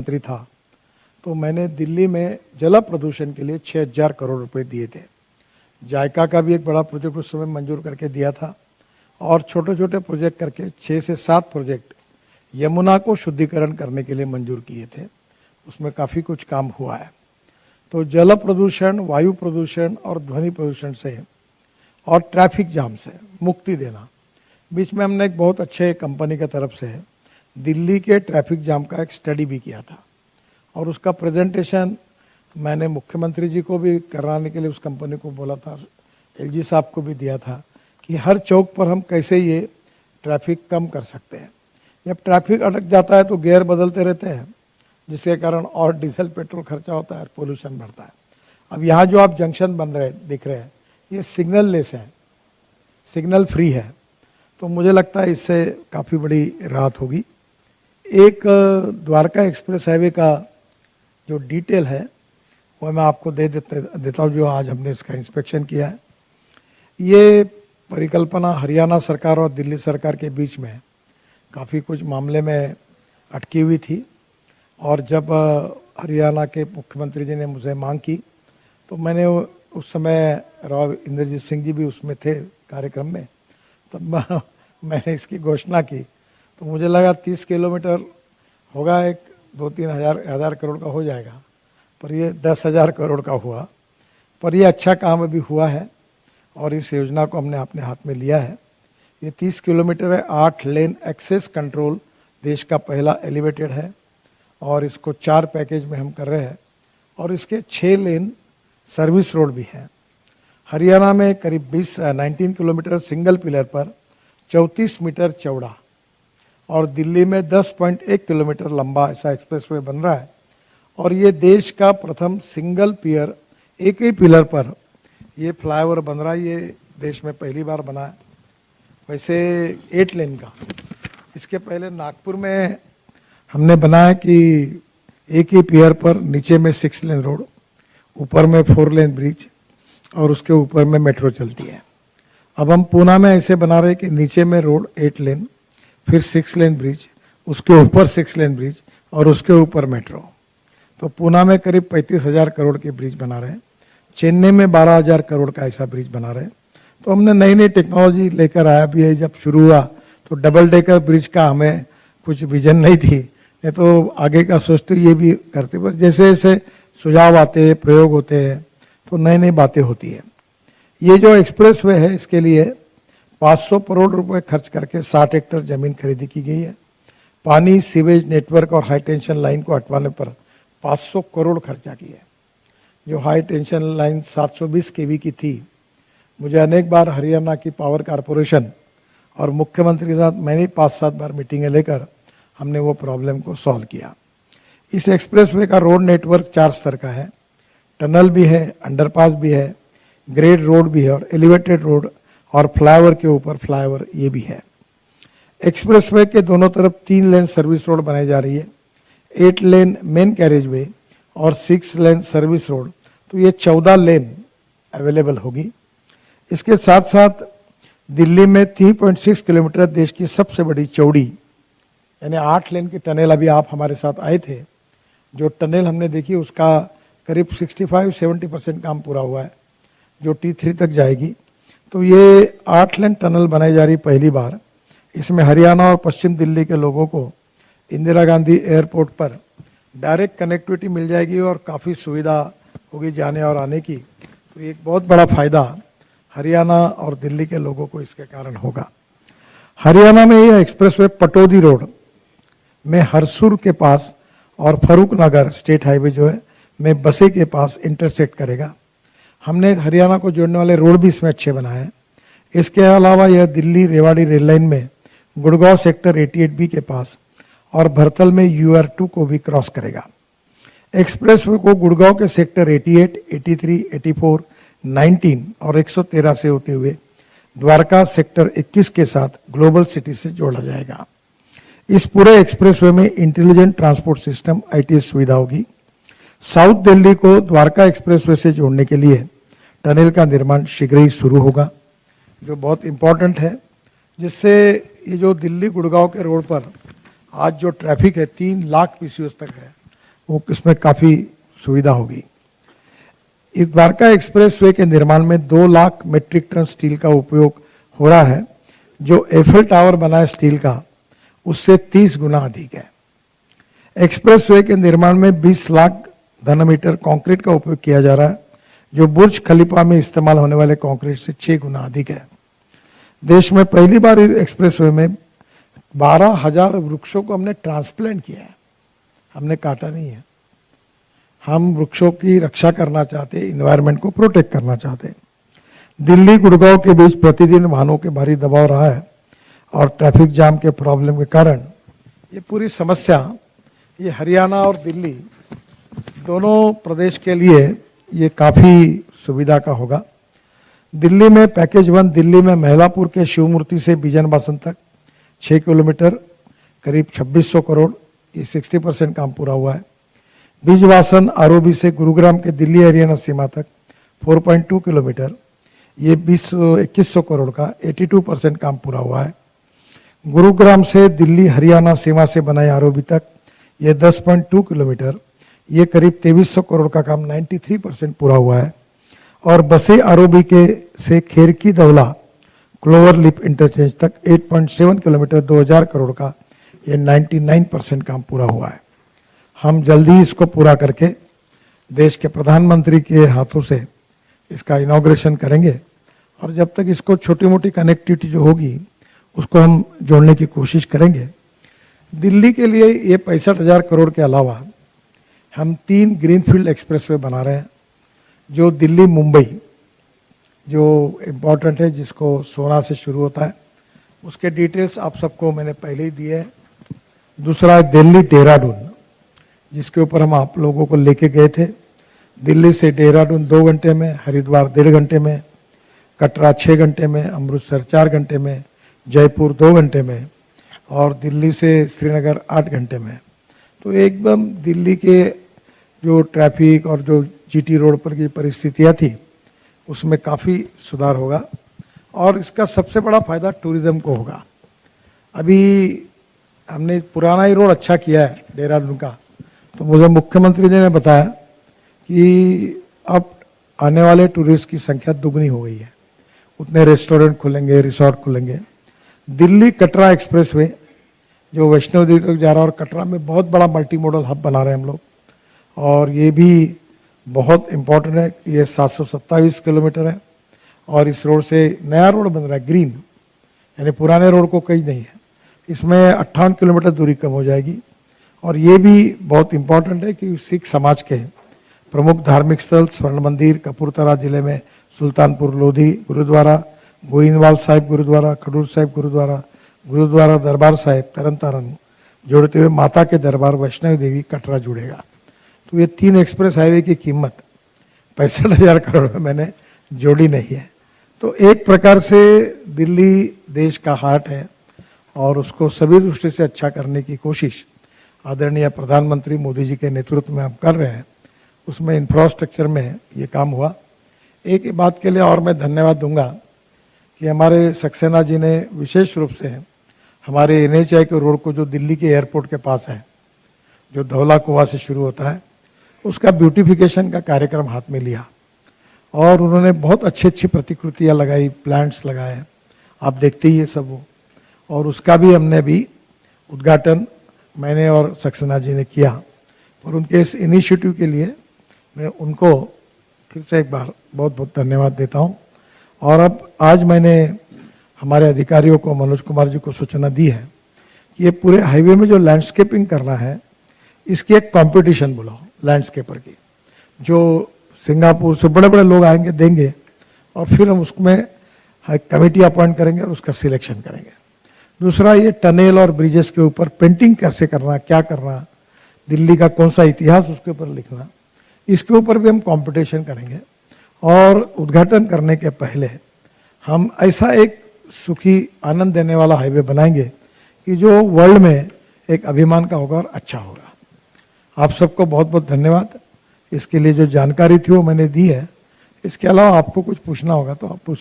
मंत्री था तो मैंने दिल्ली में जल प्रदूषण के लिए 6,000 करोड़ रुपए दिए थे। जायका का भी एक बड़ा प्रोजेक्ट उस समय मंजूर करके दिया था और छोटे छोटे प्रोजेक्ट करके 6 से 7 प्रोजेक्ट यमुना को शुद्धिकरण करने के लिए मंजूर किए थे। उसमें काफ़ी कुछ काम हुआ है। तो जल प्रदूषण, वायु प्रदूषण और ध्वनि प्रदूषण से और ट्रैफिक जाम से मुक्ति देना, बीच में हमने एक बहुत अच्छे कंपनी की तरफ से दिल्ली के ट्रैफिक जाम का एक स्टडी भी किया था और उसका प्रेजेंटेशन मैंने मुख्यमंत्री जी को भी कराने के लिए उस कंपनी को बोला था, एलजी साहब को भी दिया था कि हर चौक पर हम कैसे ये ट्रैफिक कम कर सकते हैं। जब ट्रैफिक अटक जाता है तो गियर बदलते रहते हैं, जिसके कारण और डीजल पेट्रोल खर्चा होता है और पोल्यूशन बढ़ता है। अब यहाँ जो आप जंक्शन बन रहे दिख रहे हैं ये सिग्नल लेस है, सिग्नल फ्री है, तो मुझे लगता है इससे काफ़ी बड़ी राहत होगी। एक द्वारका एक्सप्रेस हाईवे का जो डिटेल है वो मैं आपको देता हूँ, जो आज हमने इसका इंस्पेक्शन किया है। ये परिकल्पना हरियाणा सरकार और दिल्ली सरकार के बीच में काफ़ी कुछ मामले में अटकी हुई थी और जब हरियाणा के मुख्यमंत्री जी ने मुझे मांग की तो मैंने उस समय राव इंद्रजीत सिंह जी भी उसमें थे कार्यक्रम में, तब मैंने इसकी घोषणा की तो मुझे लगा 30 किलोमीटर होगा, एक 2-3 हजार करोड़ का हो जाएगा, पर ये 10,000 करोड़ का हुआ। पर ये अच्छा काम अभी हुआ है और इस योजना को हमने अपने हाथ में लिया है। ये 30 किलोमीटर है, 8 लेन एक्सेस कंट्रोल, देश का पहला एलिवेटेड है और इसको 4 पैकेज में हम कर रहे हैं और इसके 6 लेन सर्विस रोड भी है। हरियाणा में करीब 19 किलोमीटर सिंगल पिलर पर 34 मीटर चौड़ा और दिल्ली में 10.1 किलोमीटर लंबा ऐसा एक्सप्रेसवे बन रहा है और ये देश का प्रथम सिंगल पियर, एक ही पिलर पर ये फ्लाईओवर बन रहा है। ये देश में पहली बार बना है। वैसे 8 लेन का, इसके पहले नागपुर में हमने बनाया कि एक ही पियर पर नीचे में 6 लेन रोड, ऊपर में 4 लेन ब्रिज और उसके ऊपर में मेट्रो चलती है। अब हम पूना में ऐसे बना रहे कि नीचे में रोड 8 लेन, फिर 6 लेन ब्रिज, उसके ऊपर 6 लेन ब्रिज और उसके ऊपर मेट्रो। तो पूना में करीब 35,000 करोड़ के ब्रिज बना रहे हैं, चेन्नई में 12,000 करोड़ का ऐसा ब्रिज बना रहे हैं। तो हमने नई नई टेक्नोलॉजी लेकर आया भी है। जब शुरू हुआ तो डबल डेकर ब्रिज का हमें कुछ विजन नहीं थी, नहीं तो आगे का सोचते ये भी करते, पर जैसे जैसे सुझाव आते हैं, प्रयोग होते हैं तो नई नई बातें होती है। ये जो एक्सप्रेसवे है इसके लिए 500 करोड़ रुपए खर्च करके 60 हेक्टेयर जमीन खरीदी की गई है। पानी, सीवेज नेटवर्क और हाई टेंशन लाइन को हटवाने पर 500 करोड़ खर्चा किया है। जो हाई टेंशन लाइन 720 केवी की थी, मुझे अनेक बार हरियाणा की पावर कारपोरेशन और मुख्यमंत्री के साथ मैंने 5-7 बार मीटिंगें लेकर हमने वो प्रॉब्लम को सॉल्व किया। इस एक्सप्रेसवे का रोड नेटवर्क 4 स्तर का है, टनल भी है, अंडरपास भी है, ग्रेड रोड भी है और एलिवेटेड रोड और फ्लाईओवर के ऊपर फ्लाईओवर ये भी है। एक्सप्रेसवे के दोनों तरफ 3 लेन सर्विस रोड बनाई जा रही है, 8 लेन मेन कैरेज वे और 6 लेन सर्विस रोड, तो ये 14 लेन अवेलेबल होगी। इसके साथ साथ दिल्ली में 3.6 किलोमीटर देश की सबसे बड़ी चौड़ी यानी 8 लेन की टनल, अभी आप हमारे साथ आए थे, जो टनल हमने देखी उसका करीब 65-70% काम पूरा हुआ है, जो T3 तक जाएगी। तो ये 8 लेन टनल बनाई जा रही पहली बार। इसमें हरियाणा और पश्चिम दिल्ली के लोगों को इंदिरा गांधी एयरपोर्ट पर डायरेक्ट कनेक्टिविटी मिल जाएगी और काफ़ी सुविधा होगी जाने और आने की। तो एक बहुत बड़ा फायदा हरियाणा और दिल्ली के लोगों को इसके कारण होगा। हरियाणा में यह एक्सप्रेसवे पटौदी रोड में हरसुर के पास और फरूक नगर स्टेट हाईवे जो है में बसे के पास इंटरसेक्ट करेगा। हमने हरियाणा को जोड़ने वाले रोड भी इसमें अच्छे बनाए हैं। इसके अलावा यह दिल्ली रेवाड़ी रेल लाइन में गुड़गांव सेक्टर 88B के पास और भरतल में UR2 को भी क्रॉस करेगा। एक्सप्रेसवे को गुड़गांव के सेक्टर 88, 83, 84, 19 और 113 से होते हुए द्वारका सेक्टर 21 के साथ ग्लोबल सिटी से जोड़ा जाएगा। इस पूरे एक्सप्रेसवे में इंटेलिजेंट ट्रांसपोर्ट सिस्टम ITS सुविधा होगी। साउथ दिल्ली को द्वारका एक्सप्रेसवे से जोड़ने के लिए टनल का निर्माण शीघ्र ही शुरू होगा, जो बहुत इंपॉर्टेंट है, जिससे ये जो दिल्ली गुड़गांव के रोड पर आज जो ट्रैफिक है 3 लाख PCOs तक है, वो इसमें काफ़ी सुविधा होगी। इस द्वारका एक्सप्रेसवे के निर्माण में 2 लाख मीट्रिक टन स्टील का उपयोग हो रहा है, जो एफएल टावर बना है स्टील का उससे 30 गुना अधिक है। एक्सप्रेसवे के निर्माण में 20 लाख घनमीटर कंक्रीट का उपयोग किया जा रहा है, जो बुर्ज खलीफा में इस्तेमाल होने वाले कंक्रीट से 6 गुना अधिक है। देश में पहली बार इस एक्सप्रेसवे में 12,000 वृक्षों को हमने ट्रांसप्लांट किया है, हमने काटा नहीं है। हम वृक्षों की रक्षा करना चाहते, इन्वायरमेंट को प्रोटेक्ट करना चाहते। दिल्ली गुड़गांव के बीच प्रतिदिन वाहनों के भारी दबाव रहा है और ट्रैफिक जाम के प्रॉब्लम के कारण ये पूरी समस्या, ये हरियाणा और दिल्ली दोनों प्रदेश के लिए ये काफ़ी सुविधा का होगा। दिल्ली में पैकेज 1 दिल्ली में महिलापुर के शिवमूर्ति से बिजनबासन तक 6 किलोमीटर करीब 2600 करोड़, ये 60% काम पूरा हुआ है। बिजवासन आरओबी से गुरुग्राम के दिल्ली हरियाणा सीमा तक 4.2 किलोमीटर, ये 2100 करोड़ का 82% काम पूरा हुआ है। गुरुग्राम से दिल्ली हरियाणा सीमा से बनाए आरओबी तक ये 10.2 किलोमीटर, ये करीब 2300 करोड़ का काम 93% पूरा हुआ है। और बसे आरओबी के से खेरकी दौला क्लोवर लिप इंटरचेंज तक 8.7 किलोमीटर 2000 करोड़ का ये 99% काम पूरा हुआ है। हम जल्दी इसको पूरा करके देश के प्रधानमंत्री के हाथों से इसका इनॉग्रेशन करेंगे और जब तक इसको छोटी मोटी कनेक्टिविटी जो होगी उसको हम जोड़ने की कोशिश करेंगे। दिल्ली के लिए ये 65,000 करोड़ के अलावा हम 3 ग्रीनफील्ड एक्सप्रेसवे बना रहे हैं, जो दिल्ली मुंबई जो इम्पोर्टेंट है, जिसको सोना से शुरू होता है, उसके डिटेल्स आप सबको मैंने पहले ही दिए हैं। दूसरा दिल्ली देहरादून, जिसके ऊपर हम आप लोगों को लेके गए थे। दिल्ली से देहरादून 2 घंटे में, हरिद्वार 1.5 घंटे में, कटरा 6 घंटे में, अमृतसर 4 घंटे में, जयपुर 2 घंटे में और दिल्ली से श्रीनगर 8 घंटे में। तो एकदम दिल्ली के जो ट्रैफिक और जो जीटी रोड पर की परिस्थितियाँ थी उसमें काफ़ी सुधार होगा और इसका सबसे बड़ा फायदा टूरिज्म को होगा। अभी हमने पुराना ही रोड अच्छा किया है देहरादून का, तो मुझे मुख्यमंत्री जी ने बताया कि अब आने वाले टूरिस्ट की संख्या दुगनी हो गई है, उतने रेस्टोरेंट खुलेंगे, रिसोर्ट खुलेंगे। दिल्ली कटरा एक्सप्रेसवे जो वैष्णो देवी तक जा रहा है और कटरा में बहुत बड़ा मल्टी मॉडल हब बना रहे हैं हम लोग, और ये भी बहुत इम्पोर्टेंट है। ये 727 किलोमीटर है और इस रोड से नया रोड बन रहा है ग्रीन, यानी पुराने रोड को कहीं नहीं है। इसमें 58 किलोमीटर दूरी कम हो जाएगी और ये भी बहुत इम्पोर्टेंट है कि सिख समाज के प्रमुख धार्मिक स्थल स्वर्ण मंदिर कपूरथला जिले में सुल्तानपुर लोधी गुरुद्वारा, गोइंदवाल साहिब गुरुद्वारा, खडूर साहिब गुरुद्वारा, गुरुद्वारा दरबार साहिब तरन तारण जोड़ते हुए माता के दरबार वैष्णो देवी कटरा जुड़ेगा। तो ये 3 एक्सप्रेस हाईवे की कीमत 65,000 करोड़ में मैंने जोड़ी नहीं है। तो एक प्रकार से दिल्ली देश का हार्ट है और उसको सभी दृष्टि से अच्छा करने की कोशिश आदरणीय प्रधानमंत्री मोदी जी के नेतृत्व में हम कर रहे हैं। उसमें इंफ्रास्ट्रक्चर में ये काम हुआ। एक बात के लिए और मैं धन्यवाद दूंगा कि हमारे सक्सेना जी ने विशेष रूप से हमारे NHAI के रोड को, जो दिल्ली के एयरपोर्ट के पास है, जो धौला कुआं से शुरू होता है, उसका ब्यूटिफिकेशन का कार्यक्रम हाथ में लिया और उन्होंने बहुत अच्छी अच्छी प्रतिकृतियाँ लगाई, प्लांट्स लगाए, आप देखते ही ये सब वो, और उसका भी हमने भी उद्घाटन मैंने और सक्सेना जी ने किया। और उनके इस इनिशिएटिव के लिए मैं उनको फिर से एक बार बहुत बहुत धन्यवाद देता हूँ। और अब आज मैंने हमारे अधिकारियों को, मनोज कुमार जी को सूचना दी है कि ये पूरे हाईवे में जो लैंडस्केपिंग करना है, इसकी एक कंपटीशन बुलाओ लैंडस्केपर की, जो सिंगापुर से बड़े बड़े लोग आएंगे, देंगे, और फिर हम उसमें कमेटी अपॉइंट करेंगे और उसका सिलेक्शन करेंगे। दूसरा, ये टनल और ब्रिजेस के ऊपर पेंटिंग कैसे करना, क्या करना, दिल्ली का कौन सा इतिहास उसके ऊपर लिखना, इसके ऊपर भी हम कंपटीशन करेंगे। और उद्घाटन करने के पहले हम ऐसा एक सुखी आनंद देने वाला हाईवे बनाएंगे कि जो वर्ल्ड में एक अभिमान का होगा और अच्छा होगा। आप सबको बहुत बहुत धन्यवाद। इसके लिए जो जानकारी थी वो मैंने दी है। इसके अलावा आपको कुछ पूछना होगा तो आप पूछ